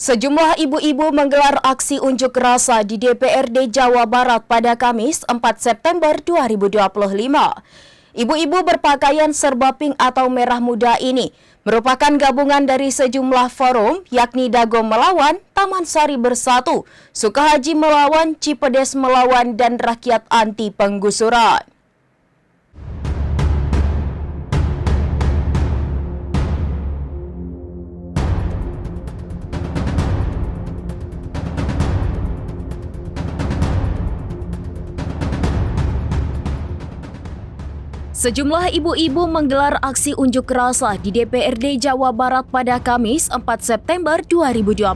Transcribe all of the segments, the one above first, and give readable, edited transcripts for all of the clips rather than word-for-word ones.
Sejumlah ibu-ibu menggelar aksi unjuk rasa di DPRD Jawa Barat pada Kamis 4 September 2025. Ibu-ibu berpakaian serba pink atau merah muda ini merupakan gabungan dari sejumlah forum yakni Dago Melawan, Taman Sari Bersatu, Sukahaji Melawan, Cipedes Melawan, dan Rakyat Anti Penggusuran. Sejumlah ibu-ibu menggelar aksi unjuk rasa di DPRD Jawa Barat pada Kamis 4 September 2025.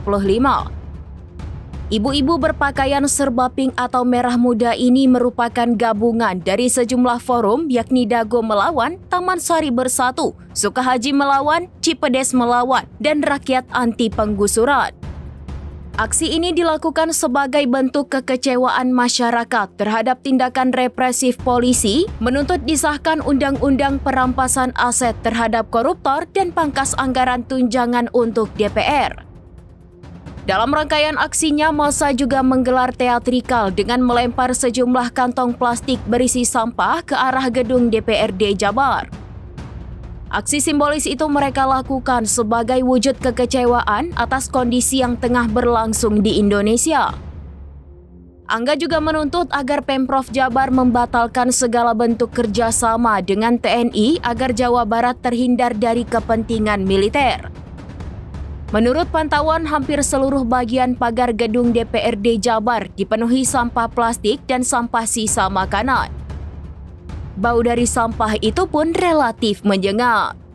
Ibu-ibu berpakaian serba pink atau merah muda ini merupakan gabungan dari sejumlah forum yakni Dago Melawan, Taman Sari Bersatu, Sukahaji Melawan, Cipedes Melawan, dan Rakyat Anti Penggusuran. Aksi ini dilakukan sebagai bentuk kekecewaan masyarakat terhadap tindakan represif polisi menuntut disahkan Undang-Undang Perampasan Aset terhadap koruptor dan pangkas anggaran tunjangan untuk DPR. Dalam rangkaian aksinya, massa juga menggelar teatrikal dengan melempar sejumlah kantong plastik berisi sampah ke arah gedung DPRD Jabar. Aksi simbolis itu mereka lakukan sebagai wujud kekecewaan atas kondisi yang tengah berlangsung di Indonesia. Angga juga menuntut agar Pemprov Jabar membatalkan segala bentuk kerjasama dengan TNI agar Jawa Barat terhindar dari kepentingan militer. Menurut pantauan, hampir seluruh bagian pagar gedung DPRD Jabar dipenuhi sampah plastik dan sampah sisa makanan. Bau dari sampah itu pun relatif menyengat.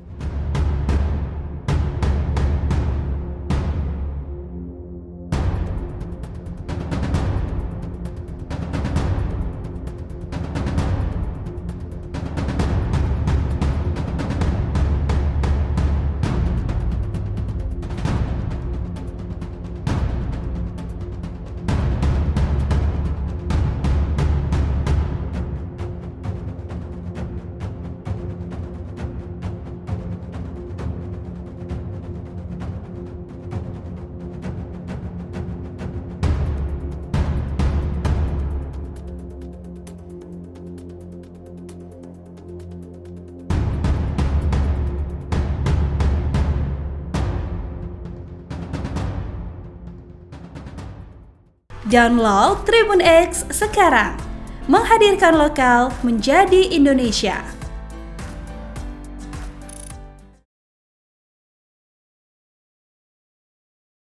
Download Tribun X sekarang, menghadirkan lokal menjadi Indonesia.